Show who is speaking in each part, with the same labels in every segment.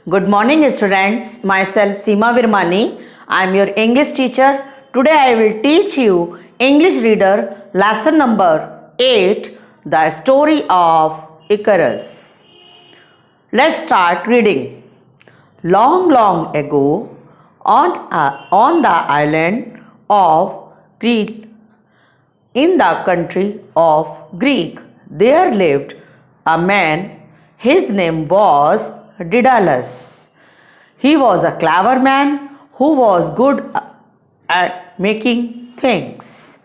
Speaker 1: Good morning, students. Myself Seema Virmani. I am your English teacher. Today I will teach you English reader lesson number 8, the story of Icarus. Let's start reading. Long, long ago, on the island of Crete, in the country of Greek, there lived a man. His name was Daedalus. He was a clever man who was good at making things.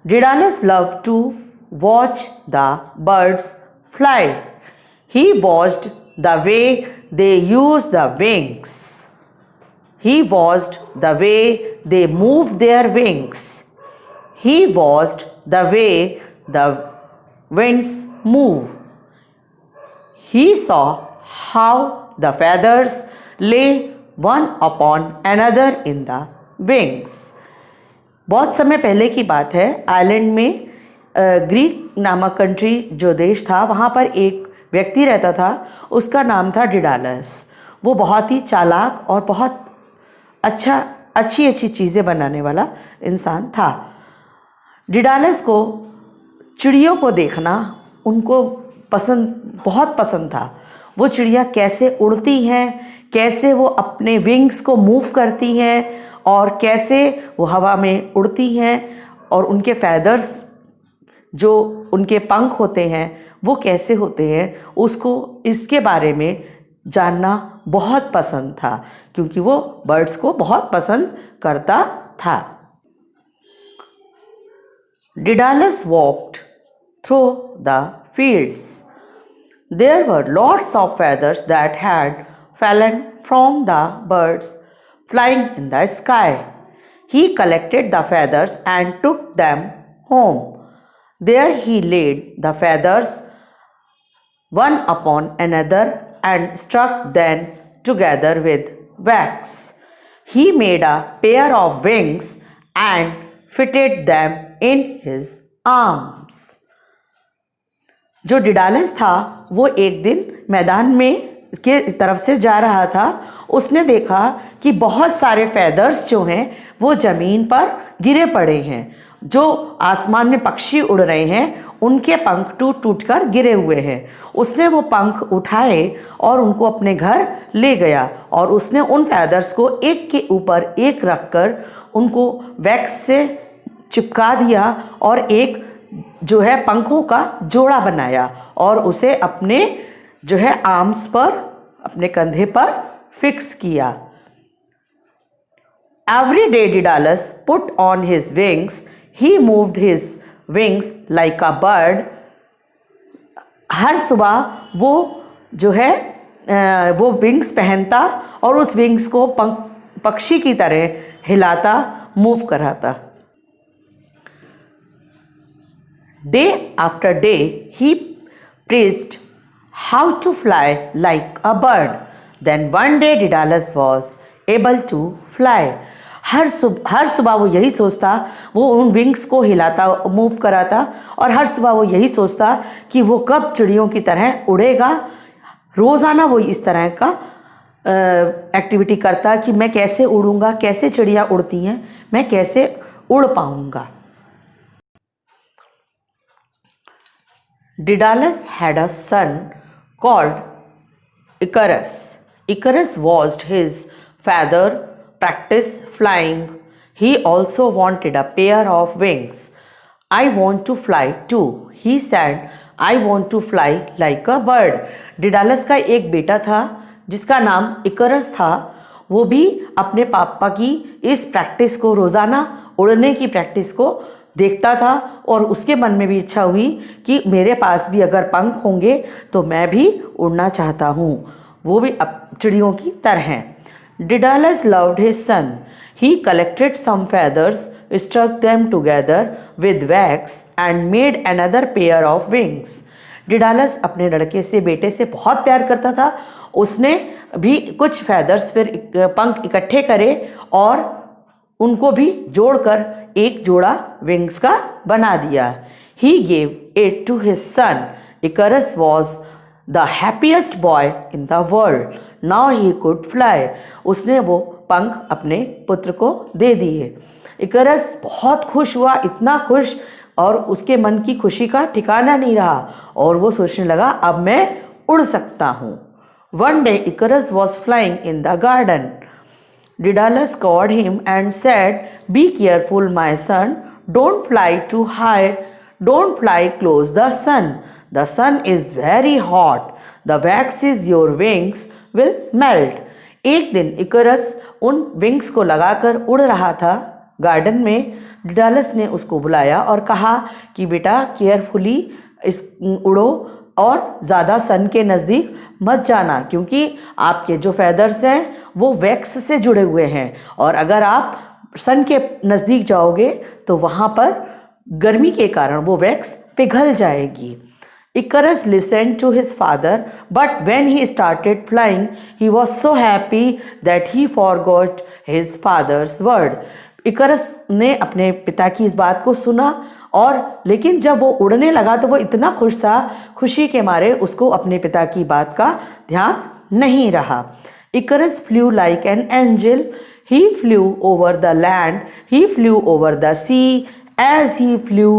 Speaker 1: Daedalus loved to watch the birds fly. He watched the way they used the wings. He watched the way they moved their wings. He watched the way the winds move. He saw how the feathers lay one upon another in the wings. बहुत समय पहले की बात है। Island में Greek नामक country जो देश था, वहाँ पर एक व्यक्ति रहता था। उसका नाम था डेडालस। वो बहुत ही चालाक और बहुत अच्छी चीज़ें बनाने वाला इंसान था। डेडालस को चिड़ियों को देखना उनको बहुत पसंद था। वो चिड़िया कैसे उड़ती हैं, कैसे वो अपने विंग्स को मूव करती हैं और कैसे वो हवा में उड़ती हैं और उनके फैदर्स जो उनके पंख होते हैं वो कैसे होते हैं, उसको इसके बारे में जानना बहुत पसंद था क्योंकि वो बर्ड्स को बहुत पसंद करता था। Daedalus walked through the fields. There were lots of feathers that had fallen from the birds flying in the sky. He collected the feathers and took them home. There he laid the feathers one upon another and stuck them together with wax. He made a pair of wings and fitted them in his arms. जो Dedalus था वो एक दिन मैदान में के तरफ से जा रहा था। उसने देखा कि बहुत सारे फैदर्स जो हैं वो ज़मीन पर गिरे पड़े हैं। जो आसमान में पक्षी उड़ रहे हैं उनके पंख टूट कर गिरे हुए हैं। उसने वो पंख उठाए और उनको अपने घर ले गया और उसने उन फैदर्स को एक के ऊपर एक रख कर उनको वैक्स से चिपका दिया और एक जो है पंखों का जोड़ा बनाया और उसे अपने जो है आर्म्स पर, अपने कंधे पर फिक्स किया। Every day Daedalus put on his wings. He moved his wings like a bird. हर सुबह वो जो है वो विंग्स पहनता और उस विंग्स को पक्षी की तरह हिलाता, मूव कराता। Day after day he preached how to fly like a bird. Then one day Daedalus was able to fly. हर सुबह वो यही सोचता, वो उन विंग्स को हिलाता, मूव कराता और हर सुबह वो यही सोचता कि वो कब चिड़ियों की तरह उड़ेगा। रोज़ाना वो इस तरह का एक्टिविटी करता कि मैं कैसे उड़ूँगा, कैसे चिड़िया उड़ती हैं, मैं कैसे उड़ पाऊँगा। Daedalus had a son called Icarus. Icarus watched his father practice flying. He also wanted a pair of wings. I want to fly too, he said. I want to fly like a bird. Daedalus का एक बेटा था जिसका नाम Icarus था। वो भी अपने पापा की इस प्रैक्टिस को, रोज़ाना उड़ने की प्रैक्टिस को देखता था और उसके मन में भी इच्छा हुई कि मेरे पास भी अगर पंख होंगे तो मैं भी उड़ना चाहता हूँ, वो भी चिड़ियों की तरह। Daedalus loved his son. He collected some feathers, stuck them together with wax and made another pair of wings. Daedalus अपने लड़के से, बेटे से बहुत प्यार करता था। उसने भी कुछ फैदर्स फिर पंख इकट्ठे करे और उनको भी जोड़कर एक जोड़ा विंग्स का बना दिया। He gave it to his son. Icarus was the happiest boy in the world, now he could fly. उसने वो पंख अपने पुत्र को दे दिए। इकरस बहुत खुश हुआ, इतना खुश, और उसके मन की खुशी का ठिकाना नहीं रहा और वो सोचने लगा अब मैं उड़ सकता हूँ। One day Icarus was flying in the garden. Daedalus called him and said, "Be careful, my son. Don't fly too high. Don't fly close the sun. The sun is very hot. The wax is your wings will melt." एक दिन Icarus उन wings को लगाकर उड़ रहा था garden में। Dedalus ने उसको बुलाया और कहा कि बेटा केयरफुली उड़ो और ज़्यादा सन के नज़दीक मत जाना, क्योंकि आपके जो फेदर्स हैं वो वैक्स से जुड़े हुए हैं और अगर आप सन के नज़दीक जाओगे तो वहाँ पर गर्मी के कारण वो वैक्स पिघल जाएगी। Icarus listened to his father, but when he started flying, he was so happy that he forgot his father's word. Icarus ने अपने पिता की इस बात को सुना और लेकिन जब वो उड़ने लगा तो वो इतना खुश था, खुशी के मारे उसको अपने पिता की बात का ध्यान नहीं रहा। Icarus flew like an angel. He flew over the land. He flew over the sea. As he flew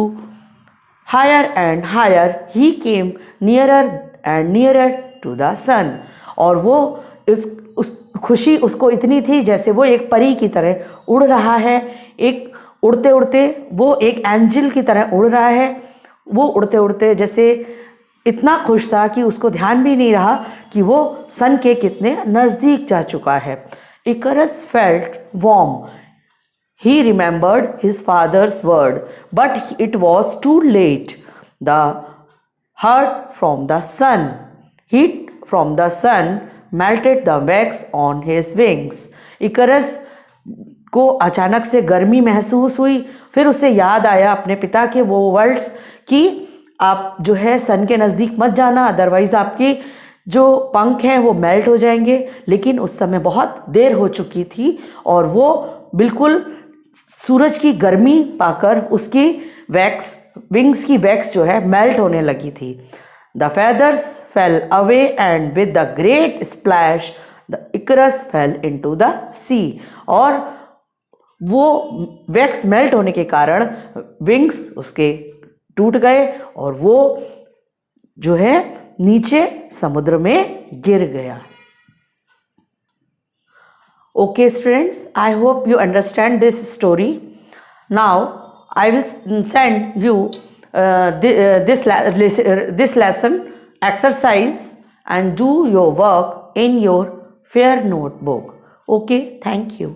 Speaker 1: higher and higher, he came nearer and nearer to the sun. और वो उस खुशी उसको इतनी थी जैसे वो एक परी की तरह उड़ रहा है। एक उड़ते उड़ते वो एक एंजल की तरह उड़ रहा है। वो उड़ते उड़ते जैसे इतना खुश था कि उसको ध्यान भी नहीं रहा कि वो सन के कितने नज़दीक जा चुका है। Icarus felt warm. He remembered his father's word, but it was too late. The heat from the sun melted the wax on his wings. Icarus को अचानक से गर्मी महसूस हुई। फिर उसे याद आया अपने पिता के वो वर्ड्स कि आप जो है सन के नज़दीक मत जाना, अदरवाइज़ आपकी जो पंख हैं वो मेल्ट हो जाएंगे। लेकिन उस समय बहुत देर हो चुकी थी और वो बिल्कुल सूरज की गर्मी पाकर उसकी विंग्स की वैक्स जो है मेल्ट होने लगी थी। The feathers fell away and with the great splash the Icarus fell into the sea. और वो वैक्स मेल्ट होने के कारण विंग्स उसके टूट गए और वो जो है नीचे समुद्र में गिर गया। Okay students, I hope you understand this story. Now I will send you this lesson exercise and do your work in your fair notebook. Okay, thank you.